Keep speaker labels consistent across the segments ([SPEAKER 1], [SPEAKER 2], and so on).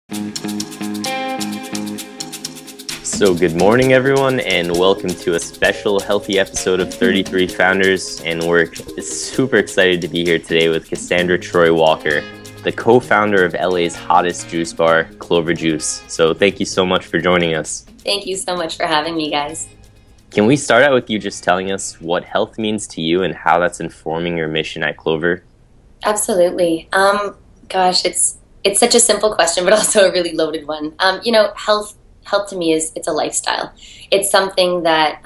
[SPEAKER 1] So good morning, everyone, and welcome to a special healthy episode of 33 Founders. And we're super excited to be here today with Cassandra Troy Walker, the co-founder of LA's hottest juice bar, Clover Juice. So thank you so much for joining us.
[SPEAKER 2] Thank you so much for having me, guys.
[SPEAKER 1] Can we start out with you just telling us what health means to you and how that's informing your mission at Clover?
[SPEAKER 2] Absolutely. Gosh, it's such a simple question, but also a really loaded one. Health to me it's a lifestyle. It's something that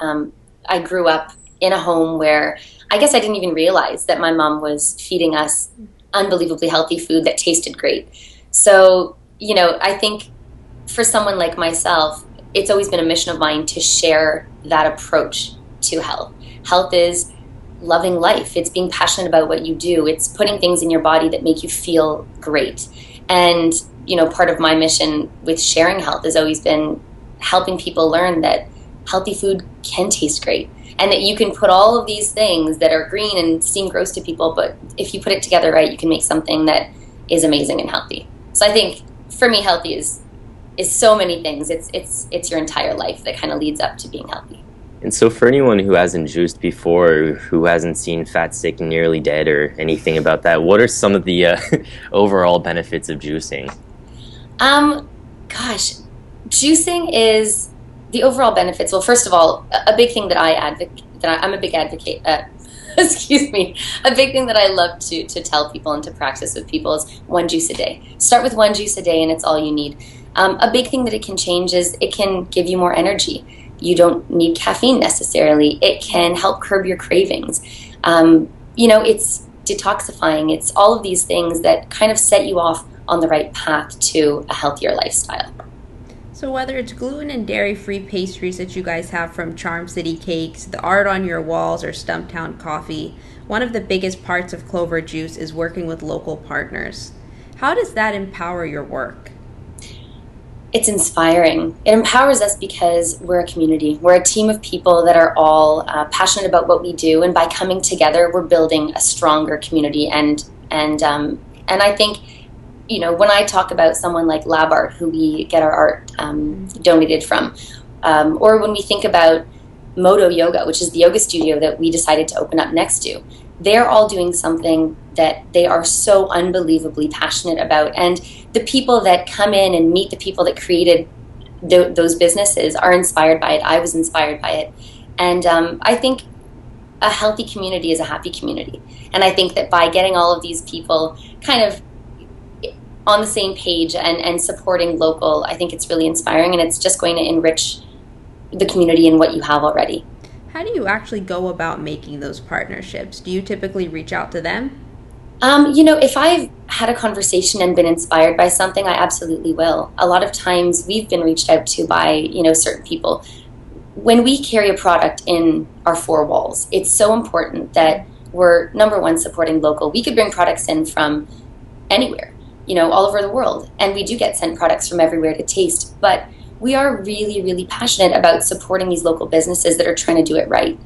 [SPEAKER 2] I grew up in a home where I guess I didn't even realize that my mom was feeding us unbelievably healthy food that tasted great. So, I think for someone like myself, it's always been a mission of mine to share that approach to health. Health is loving life. It's being passionate about what you do. It's putting things in your body that make you feel great. And part of my mission with sharing health has always been helping people learn that healthy food can taste great and that you can put all of these things that are green and seem gross to people, but if you put it together right, you can make something that is amazing and healthy. So I think for me, healthy is so many things. It's your entire life that kind of leads up to being healthy.
[SPEAKER 1] And so for anyone who hasn't juiced before, who hasn't seen Fat, Sick, and Nearly Dead or anything about that, what are some of the overall benefits of juicing?
[SPEAKER 2] Juicing is the overall benefits. Well, first of all, a big thing that I'm a big advocate, excuse me, a big thing that I love to tell people and to practice with people is one juice a day. Start with one juice a day and it's all you need. A big thing that it can change is it can give you more energy. You don't need caffeine necessarily. It can help curb your cravings. It's detoxifying. It's all of these things that kind of set you off on the right path to a healthier lifestyle.
[SPEAKER 3] So whether it's gluten and dairy-free pastries that you guys have from Charm City Cakes, the art on your walls, or Stumptown Coffee, one of the biggest parts of Clover Juice is working with local partners. How does that empower your work?
[SPEAKER 2] It's inspiring. It empowers us because we're a community. We're a team of people that are all passionate about what we do, and by coming together, we're building a stronger community. And I think, when I talk about someone like Lab Art, who we get our art donated from, or when we think about Moto Yoga, which is the yoga studio that we decided to open up next to, they're all doing something that they are so unbelievably passionate about. And the people that come in and meet the people that created those businesses are inspired by it. I was inspired by it. And I think a healthy community is a happy community. And I think that by getting all of these people kind of on the same page and supporting local, I think it's really inspiring, and it's just going to enrich the community and what you have already.
[SPEAKER 3] How do you actually go about making those partnerships? Do you typically reach out to them?
[SPEAKER 2] If I've had a conversation and been inspired by something, I absolutely will. A lot of times we've been reached out to by, certain people. When we carry a product in our four walls, it's so important that we're, number one, supporting local. We could bring products in from anywhere, all over the world. And we do get sent products from everywhere to taste. But we are really, really passionate about supporting these local businesses that are trying to do it right.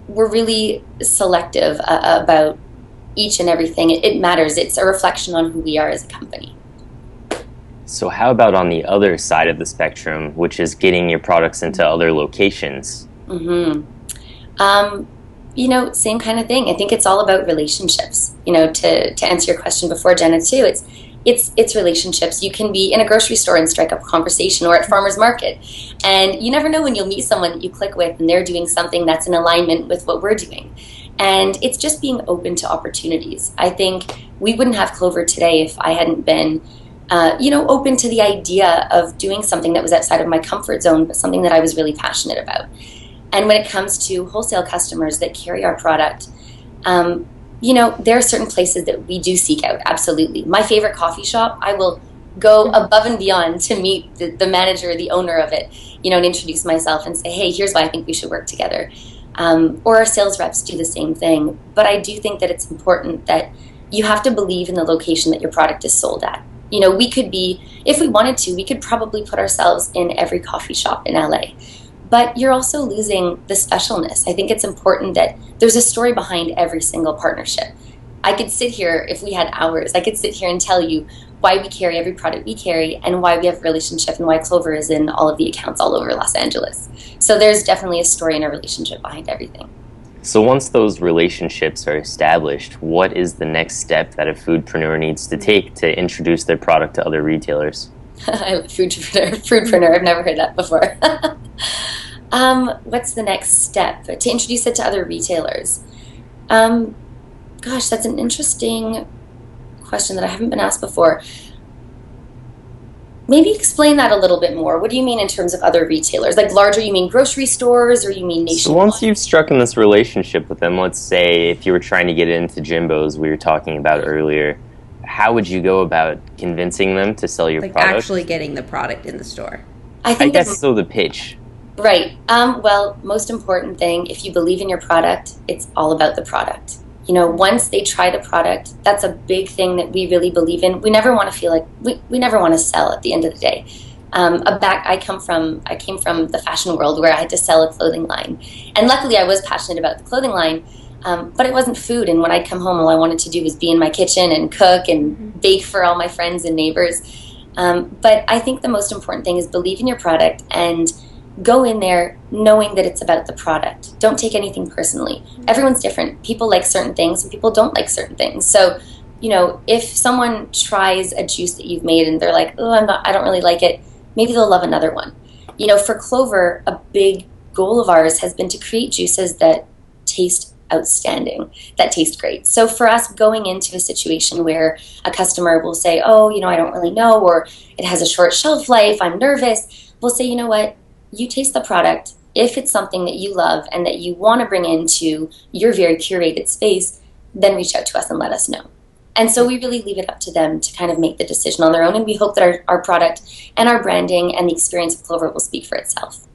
[SPEAKER 2] We're really selective about each and everything. It matters. It's a reflection on who we are as a company.
[SPEAKER 1] So how about on the other side of the spectrum, which is getting your products into other locations?
[SPEAKER 2] Mm-hmm. Same kind of thing. I think it's all about relationships. To answer your question before, Jenna, too, it's relationships. You can be in a grocery store and strike up a conversation, or at farmer's market. And you never know when you'll meet someone that you click with and they're doing something that's in alignment with what we're doing. And it's just being open to opportunities. I think we wouldn't have Clover today if I hadn't been, open to the idea of doing something that was outside of my comfort zone, but something that I was really passionate about. And when it comes to wholesale customers that carry our product, there are certain places that we do seek out, absolutely. My favorite coffee shop, I will go above and beyond to meet the manager, the owner of it, and introduce myself and say, hey, here's why I think we should work together. Or our sales reps do the same thing. But I do think that it's important that you have to believe in the location that your product is sold at. We could be, if we wanted to, we could probably put ourselves in every coffee shop in LA. But you're also losing the specialness. I think it's important that there's a story behind every single partnership. I could sit here, if we had hours, I could sit here and tell you why we carry every product we carry, and why we have a relationship, and why Clover is in all of the accounts all over Los Angeles. So there's definitely a story and a relationship behind everything.
[SPEAKER 1] So once those relationships are established, what is the next step that a foodpreneur needs to take to introduce their product to other retailers?
[SPEAKER 2] Foodpreneur, I've never heard that before. What's the next step? To introduce it to other retailers. Gosh, that's an interesting question that I haven't been asked before. Maybe explain that a little bit more. What do you mean in terms of other retailers? Like larger, you mean grocery stores, or you mean nationwide?
[SPEAKER 1] So once you've struck in this relationship with them, let's say if you were trying to get into Jimbo's we were talking about earlier, how would you go about convincing them to sell your product?
[SPEAKER 3] Actually getting the product in the store.
[SPEAKER 2] I
[SPEAKER 1] guess so, the pitch.
[SPEAKER 2] Right. Well, most important thing, if you believe in your product, it's all about the product. You know, once they try the product, that's a big thing that we really believe in. We never want to feel like, we never want to sell at the end of the day. I came from the fashion world where I had to sell a clothing line. And luckily I was passionate about the clothing line, but it wasn't food. And when I'd come home, all I wanted to do was be in my kitchen and cook and bake for all my friends and neighbors. But I think the most important thing is believe in your product and go in there knowing that it's about the product. Don't take anything personally. Everyone's different. People like certain things and people don't like certain things. So, you know, if someone tries a juice that you've made and they're like, oh, I don't really like it, maybe they'll love another one. You know, for Clover, a big goal of ours has been to create juices that taste outstanding, that taste great. So for us, going into a situation where a customer will say, oh, you know, I don't really know, or it has a short shelf life, I'm nervous, we'll say, you know what, you taste the product. If it's something that you love and that you want to bring into your very curated space, then reach out to us and let us know. And so we really leave it up to them to kind of make the decision on their own, and we hope that our product and our branding and the experience of Clover will speak for itself.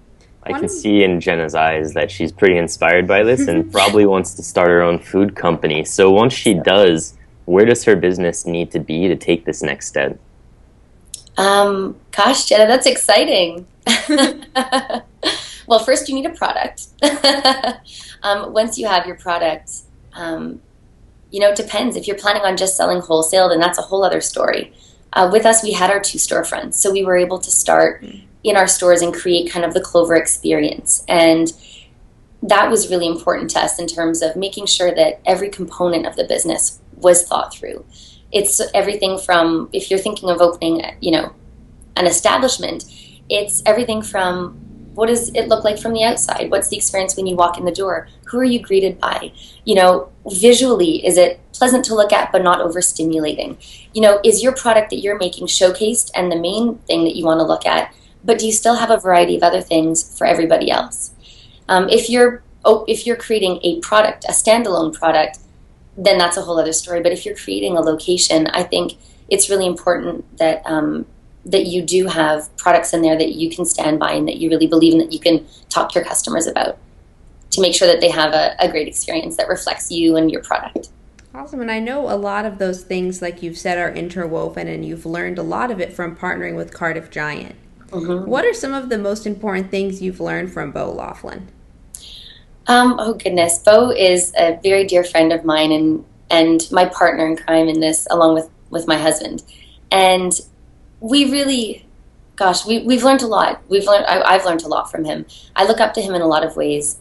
[SPEAKER 1] I can see in Jenna's eyes that she's pretty inspired by this and probably wants to start her own food company. So once she does, where does her business need to be to take this next step?
[SPEAKER 2] Gosh, Jenna, that's exciting. Well, first you need a product. Once you have your product, you know, it depends. If you're planning on just selling wholesale, then that's a whole other story. With us, we had our 2 storefronts, so we were able to start in our stores and create kind of the Clover experience. And that was really important to us in terms of making sure that every component of the business was thought through. It's everything from, if you're thinking of opening, you know, an establishment, it's everything from what does it look like from the outside? What's the experience when you walk in the door? Who are you greeted by? You know, visually, is it pleasant to look at but not overstimulating? You know, is your product that you're making showcased and the main thing that you want to look at, but do you still have a variety of other things for everybody else? If you're creating a product, a standalone product, then that's a whole other story. But if you're creating a location, I think it's really important that that you do have products in there that you can stand by and that you really believe in, that you can talk to your customers about to make sure that they have a great experience that reflects you and your product.
[SPEAKER 3] Awesome. And I know a lot of those things, like you've said, are interwoven, and you've learned a lot of it from partnering with Cardiff Giant. Mm-hmm. What are some of the most important things you've learned from Bo Laughlin?
[SPEAKER 2] Oh, goodness. Bo is a very dear friend of mine and my partner in crime in this, along with my husband. And we really, gosh, we've learned a lot. I've learned a lot from him. I look up to him in a lot of ways.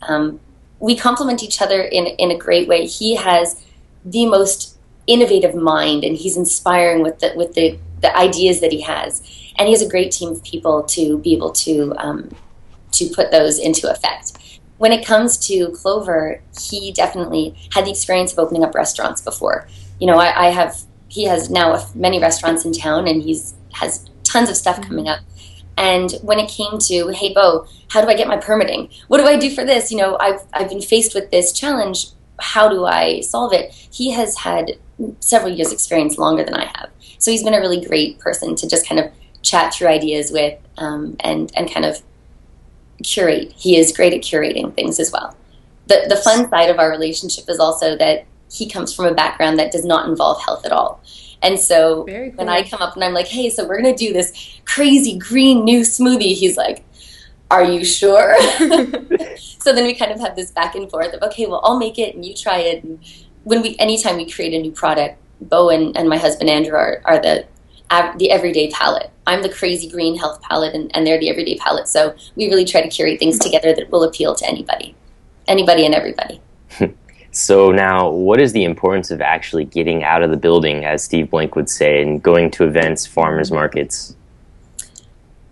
[SPEAKER 2] We complement each other in a great way. He has the most innovative mind, and he's inspiring with the ideas that he has. And he has a great team of people to be able to put those into effect. When it comes to Clover, he definitely had the experience of opening up restaurants before. You know, he has now many restaurants in town, and has tons of stuff coming up. And when it came to, hey, Bo, how do I get my permitting? What do I do for this? You know, I've been faced with this challenge. How do I solve it? He has had several years experience, longer than I have. So he's been a really great person to just kind of chat through ideas with and kind of curate. He is great at curating things as well. The fun side of our relationship is also that he comes from a background that does not involve health at all. And so cool. When I come up and I'm like, hey, so we're going to do this crazy green new smoothie, he's like, are you sure? So then we kind of have this back and forth of, okay, well, I'll make it and you try it. And anytime we create a new product, Bo and my husband Andrew are the everyday palate. I'm the crazy green health palate, and they're the everyday palate. So we really try to curate things together that will appeal to anybody and everybody.
[SPEAKER 1] So now, what is the importance of actually getting out of the building, as Steve Blank would say, and going to events, farmers markets?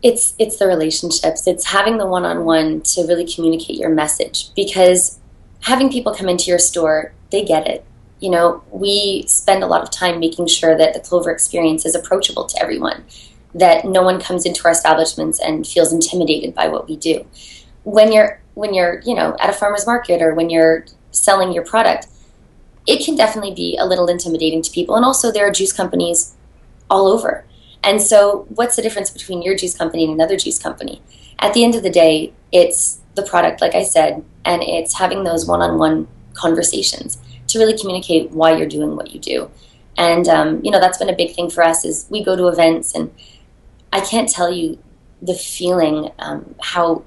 [SPEAKER 2] It's the relationships. It's having the one-on-one to really communicate your message, because having people come into your store, they get it. You know, we spend a lot of time making sure that the Clover experience is approachable to everyone, that no one comes into our establishments and feels intimidated by what we do. When you're at a farmer's market, or when you're selling your product, it can definitely be a little intimidating to people. And also, there are juice companies all over. And so what's the difference between your juice company and another juice company? At the end of the day, it's the product, like I said, and it's having those one-on-one conversations to really communicate why you're doing what you do. And, that's been a big thing for us, is we go to events, and I can't tell you the feeling, how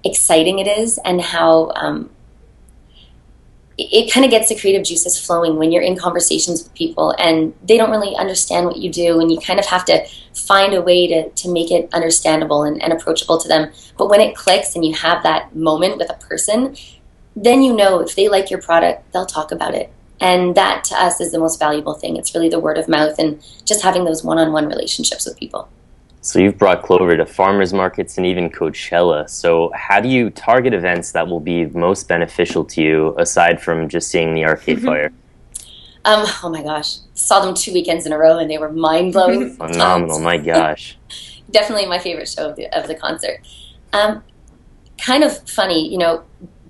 [SPEAKER 2] exciting it is, and how it kind of gets the creative juices flowing when you're in conversations with people and they don't really understand what you do, and you kind of have to find a way to make it understandable and approachable to them. But when it clicks and you have that moment with a person, then you know if they like your product, they'll talk about it. And that, to us, is the most valuable thing. It's really the word of mouth and just having those one-on-one relationships with people.
[SPEAKER 1] So you've brought Clover to farmers markets and even Coachella. So how do you target events that will be most beneficial to you, aside from just seeing the Arcade Fire?
[SPEAKER 2] Oh my gosh. Saw them 2 weekends in a row, and they were mind-blowing.
[SPEAKER 1] Phenomenal, my gosh.
[SPEAKER 2] Definitely my favorite show of the concert. Kind of funny,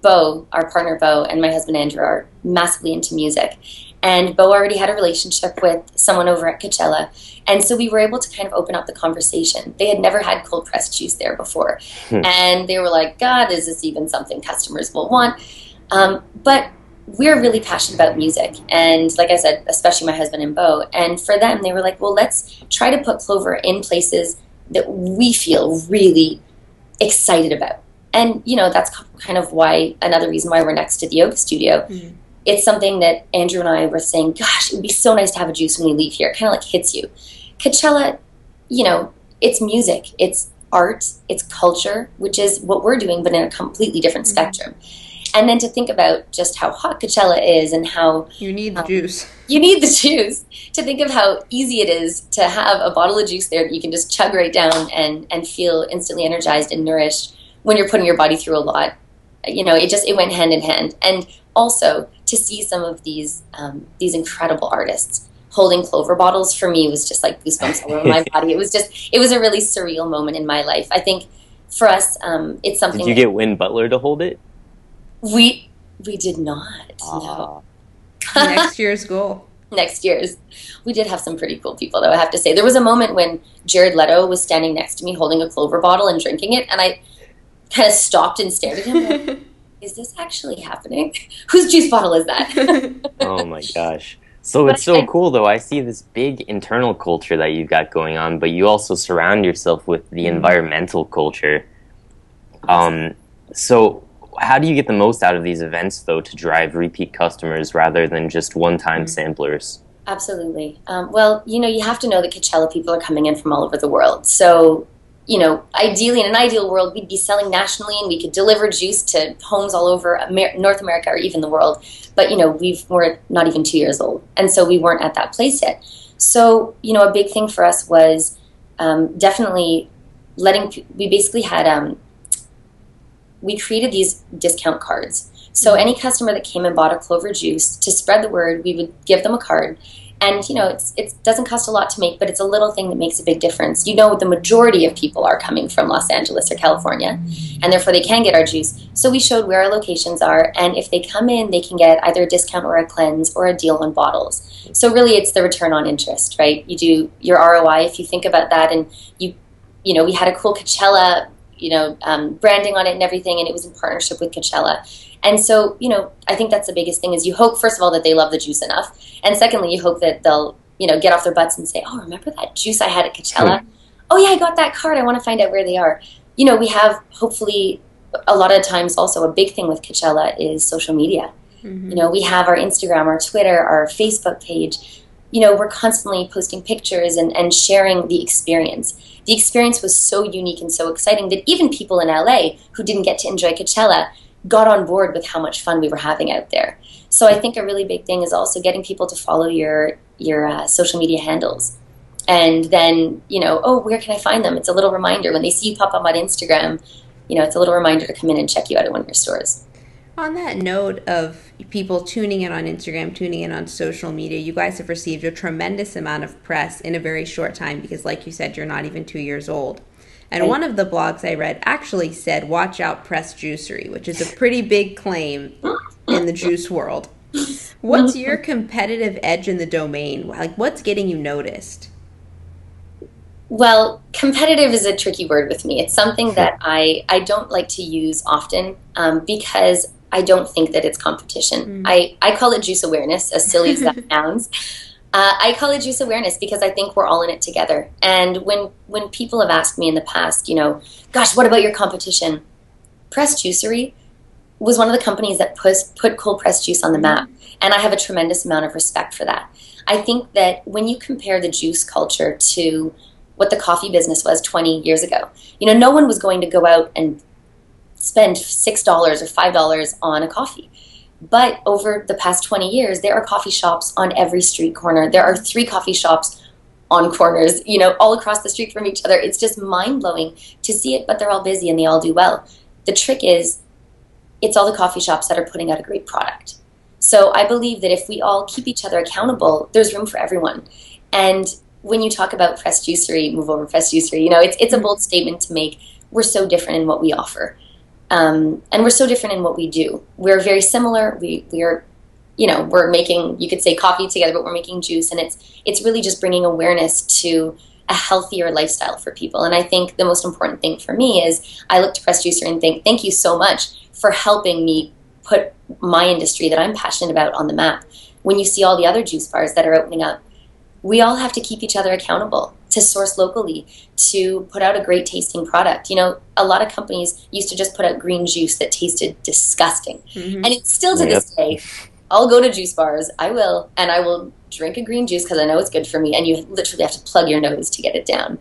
[SPEAKER 2] Bo, our partner Bo, and my husband Andrew are massively into music. And Bo already had a relationship with someone over at Coachella. And so we were able to kind of open up the conversation. They had never had cold pressed juice there before. And they were like, God, is this even something customers will want? But we're really passionate about music. And like I said, especially my husband and Bo. And for them, they were like, well, let's try to put Clover in places that we feel really excited about. And, that's kind of another reason why we're next to the yoga studio. Mm-hmm. It's something that Andrew and I were saying, gosh, it would be so nice to have a juice when we leave here. It kind of like hits you. Coachella, it's music, it's art, it's culture, which is what we're doing, but in a completely different spectrum. And then to think about just how hot Coachella is and how...
[SPEAKER 3] You need the juice.
[SPEAKER 2] You need the juice. To think of how easy it is to have a bottle of juice there that you can just chug right down and feel instantly energized and nourished when you're putting your body through a lot. It went hand in hand. And also to see some of these incredible artists holding Clover bottles, for me, was just like goosebumps all over my body. It was a really surreal moment in my life. I think for us, it's something...
[SPEAKER 1] Did you get Win Butler to hold it?
[SPEAKER 2] We did not. No.
[SPEAKER 3] Next year's goal.
[SPEAKER 2] Next year's. We did have some pretty cool people, though, I have to say. There was a moment when Jared Leto was standing next to me holding a Clover bottle and drinking it, and I kind of stopped and stared at him like, is this actually happening? Whose juice bottle is that?
[SPEAKER 1] Oh my gosh. So it's so cool, though. I see this big internal culture that you've got going on, but you also surround yourself with the environmental culture. So how do you get the most out of these events, though, to drive repeat customers rather than just one-time samplers?
[SPEAKER 2] Absolutely. Well, you have to know that Coachella people are coming in from all over the world. So, ideally, in an ideal world, we'd be selling nationally and we could deliver juice to homes all over North America or even the world. But, we're not even 2 years old. And so we weren't at that place yet. So, a big thing for us was definitely we basically had, we created these discount cards. So any customer that came and bought a Clover juice, to spread the word, we would give them a card. And, it doesn't cost a lot to make, but it's a little thing that makes a big difference. The majority of people are coming from Los Angeles or California, and therefore they can get our juice. So we showed where our locations are, and if they come in, they can get either a discount or a cleanse or a deal on bottles. So really it's the return on interest, right? You do your ROI if you think about that, and we had a cool Coachella, branding on it and everything, and it was in partnership with Coachella. And so, I think that's the biggest thing is you hope, first of all, that they love the juice enough. And secondly, you hope that they'll, get off their butts and say, oh, remember that juice I had at Coachella? Oh, yeah, I got that card. I want to find out where they are. We have, hopefully, a lot of times also a big thing with Coachella is social media. Mm-hmm. We have our Instagram, our Twitter, our Facebook page. we're constantly posting pictures and sharing the experience. The experience was so unique and so exciting that even people in LA who didn't get to enjoy Coachella got on board with how much fun we were having out there. So I think a really big thing is also getting people to follow your social media handles. And then, oh, where can I find them? It's a little reminder. When they see you pop up on Instagram, it's a little reminder to come in and check you out at one of your stores.
[SPEAKER 3] On that note of people tuning in on Instagram, tuning in on social media, you guys have received a tremendous amount of press in a very short time because, like you said, you're not even 2 years old. And one of the blogs I read actually said, "Watch out, press juicery," which is a pretty big claim in the juice world. What's your competitive edge in the domain? Like, what's getting you noticed?
[SPEAKER 2] Well, competitive is a tricky word with me. It's something that I don't like to use often because I don't think that it's competition. I call it juice awareness, as silly as that sounds. I call it juice awareness because I think we're all in it together. And when people have asked me in the past, gosh, what about your competition? Press Juicery was one of the companies that put cold pressed juice on the map. And I have a tremendous amount of respect for that. I think that when you compare the juice culture to what the coffee business was 20 years ago, no one was going to go out and spend $6 or $5 on a coffee. But over the past 20 years, there are coffee shops on every street corner. There are 3 coffee shops on corners, all across the street from each other. It's just mind-blowing to see it, but they're all busy and they all do well. The trick is, it's all the coffee shops that are putting out a great product. So I believe that if we all keep each other accountable, there's room for everyone. And when you talk about Press Juicery, move over Press Juicery, it's a bold statement to make. We're so different in what we offer. And we're so different in what we do. We're very similar. We're making, you could say, coffee together, but we're making juice. And it's really just bringing awareness to a healthier lifestyle for people. And I think the most important thing for me is I look to Press Juicery and think, thank you so much for helping me put my industry that I'm passionate about on the map. When you see all the other juice bars that are opening up, we all have to keep each other accountable to source locally, to put out a great tasting product. A lot of companies used to just put out green juice that tasted disgusting. And it's still to this day, I'll go to juice bars, I will drink a green juice because I know it's good for me, and you literally have to plug your nose to get it down.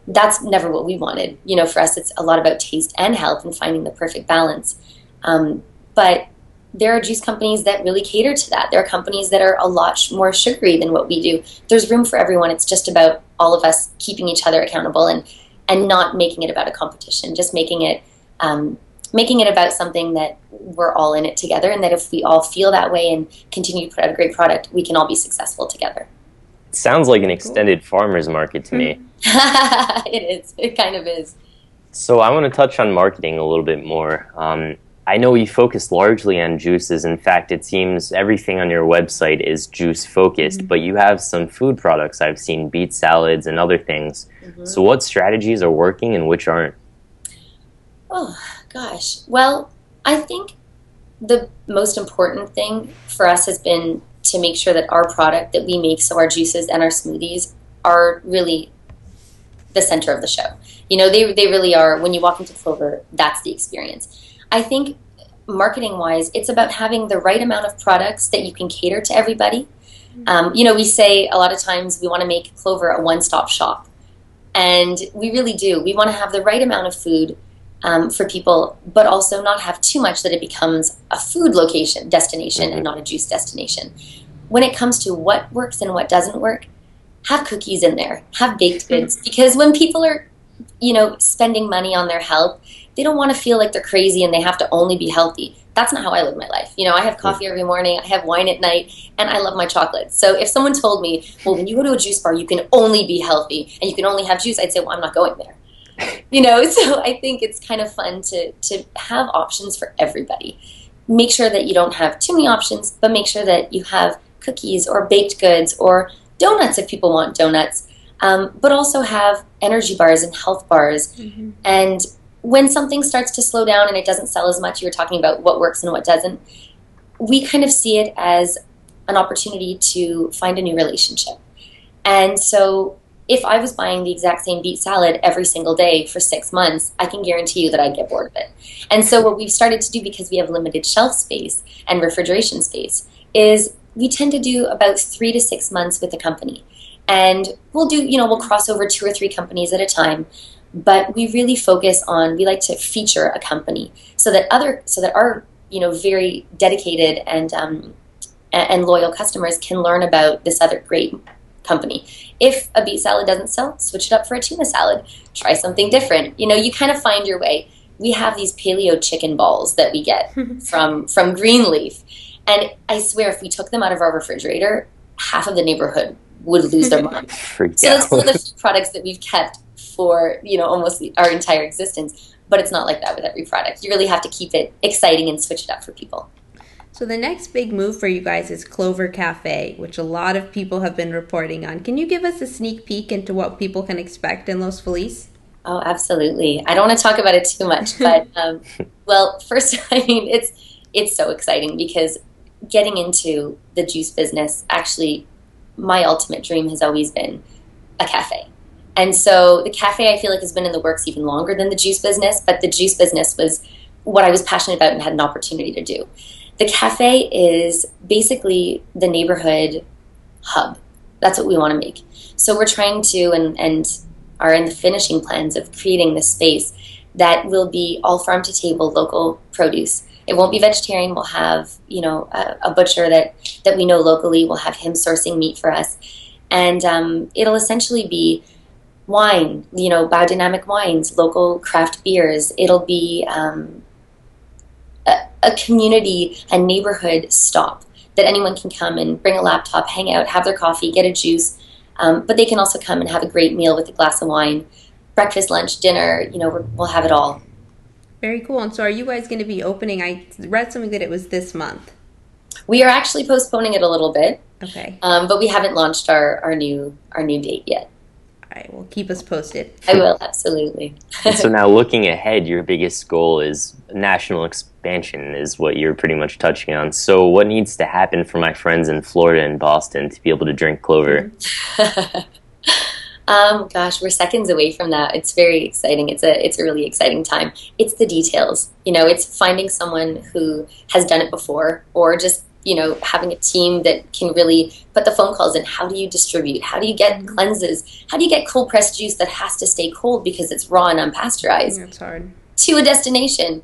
[SPEAKER 2] That's never what we wanted. For us, it's a lot about taste and health and finding the perfect balance. But there are juice companies that really cater to that. There are companies that are a lot more sugary than what we do. There's room for everyone. It's just about all of us keeping each other accountable and not making it about a competition, just making it about something that we're all in it together, and that if we all feel that way and continue to put out a great product, we can all be successful together.
[SPEAKER 1] Sounds like an extended farmer's market to me.
[SPEAKER 2] It is. It kind of is.
[SPEAKER 1] So I want to touch on marketing a little bit more. I know you focus largely on juices. In fact, it seems everything on your website is juice focused, but you have some food products. I've seen beet salads and other things. So what strategies are working and which aren't?
[SPEAKER 2] Oh, gosh. Well, I think the most important thing for us has been to make sure that our product that we make, so our juices and our smoothies, are really the center of the show. They really are. When you walk into Clover, that's the experience. I think marketing-wise, it's about having the right amount of products that you can cater to everybody. We say a lot of times we want to make Clover a one-stop shop. And we really do. We want to have the right amount of food for people, but also not have too much that it becomes a food destination and not a juice destination. When it comes to what works and what doesn't work, have cookies in there, have baked goods, because when people are, spending money on their health, they don't want to feel like they're crazy and they have to only be healthy. That's not how I live my life. I have coffee every morning, I have wine at night, and I love my chocolate. So if someone told me, well, when you go to a juice bar, you can only be healthy and you can only have juice, I'd say, well, I'm not going there. So I think it's kind of fun to have options for everybody. Make sure that you don't have too many options, but make sure that you have cookies or baked goods or donuts if people want donuts, but also have energy bars and health bars. And when something starts to slow down and it doesn't sell as much, you were talking about what works and what doesn't, we kind of see it as an opportunity to find a new relationship. And so if I was buying the exact same beet salad every single day for 6 months, I can guarantee you that I'd get bored of it. And so what we've started to do, because we have limited shelf space and refrigeration space, is we tend to do about 3 to 6 months with the company. And we'll cross over 2 or 3 companies at a time. But we really focus on, we like to feature a company so that our, very dedicated and loyal customers can learn about this other great company. If a beet salad doesn't sell, switch it up for a tuna salad. Try something different. You kind of find your way. We have these paleo chicken balls that we get from Greenleaf. And I swear, if we took them out of our refrigerator, half of the neighborhood would lose their mind. So that's one of the products that we've kept for, almost our entire existence. But it's not like that with every product. You really have to keep it exciting and switch it up for people.
[SPEAKER 3] So the next big move for you guys is Clover Cafe, which a lot of people have been reporting on. Can you give us a sneak peek into what people can expect in Los Feliz?
[SPEAKER 2] Oh, absolutely. I don't want to talk about it too much, but well, first, it's so exciting because getting into the juice business, actually, my ultimate dream has always been a cafe. And so the cafe, I feel like, has been in the works even longer than the juice business, but the juice business was what I was passionate about and had an opportunity to do. The cafe is basically the neighborhood hub. That's what we want to make. So we're trying to and are in the finishing plans of creating this space that will be all farm to table, local produce. It won't be vegetarian. We'll have, a butcher that we know locally. We'll have him sourcing meat for us. And it'll essentially be wine, biodynamic wines, local craft beers. It'll be a community, a neighborhood stop that anyone can come and bring a laptop, hang out, have their coffee, get a juice. But they can also come and have a great meal with a glass of wine, breakfast, lunch, dinner. We'll have it all.
[SPEAKER 3] Very cool. And so are you guys going to be opening? I read something that it was this month.
[SPEAKER 2] We are actually postponing it a little bit.
[SPEAKER 3] Okay.
[SPEAKER 2] But we haven't launched our new date yet.
[SPEAKER 3] All right. Well, keep us posted.
[SPEAKER 2] I will, absolutely.
[SPEAKER 1] And so now looking ahead, your biggest goal is national expansion is what you're pretty much touching on. So what needs to happen for my friends in Florida and Boston to be able to drink Clover?
[SPEAKER 2] Gosh, we're seconds away from that. It's very exciting. It's a really exciting time. It's the details. It's finding someone who has done it before, or just, having a team that can really put the phone calls in. How do you distribute? How do you get cleanses? How do you get cold pressed juice that has to stay cold because it's raw and unpasteurized?
[SPEAKER 3] It's hard.
[SPEAKER 2] To a destination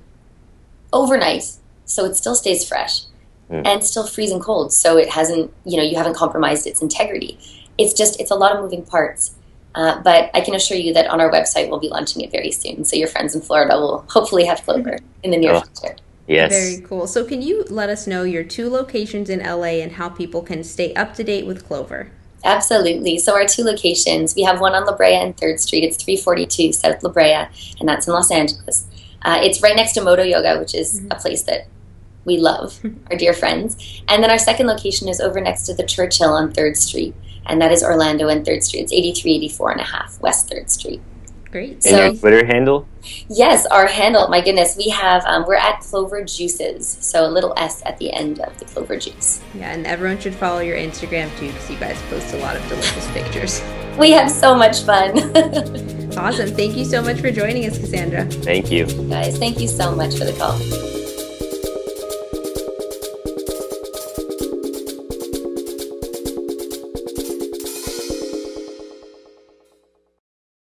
[SPEAKER 2] overnight, so it still stays fresh and still freezing cold, so it hasn't, you haven't compromised its integrity. It's a lot of moving parts. But I can assure you that on our website we'll be launching it very soon. So your friends in Florida will hopefully have Clover in the near future.
[SPEAKER 1] Yes.
[SPEAKER 3] Very cool. So can you let us know your 2 locations in LA and how people can stay up to date with Clover?
[SPEAKER 2] Absolutely. So our 2 locations, we have one on La Brea and 3rd Street. It's 342 South La Brea, and that's in Los Angeles. It's right next to Moto Yoga, which is a place that we love, our dear friends. And then our 2nd location is over next to the Churchill on 3rd Street, and that is Orlando and 3rd Street. It's 8384 and a half West 3rd Street.
[SPEAKER 3] Great.
[SPEAKER 1] And your Twitter handle?
[SPEAKER 2] Yes, our handle. My goodness, we have, we're at Clover Juices, so a little S at the end of the Clover Juice.
[SPEAKER 3] Yeah, and everyone should follow your Instagram too, because you guys post a lot of delicious pictures.
[SPEAKER 2] We have so much fun.
[SPEAKER 3] Awesome. Thank you so much for joining us, Cassandra.
[SPEAKER 1] Thank you.
[SPEAKER 2] Guys, thank you so much for the call.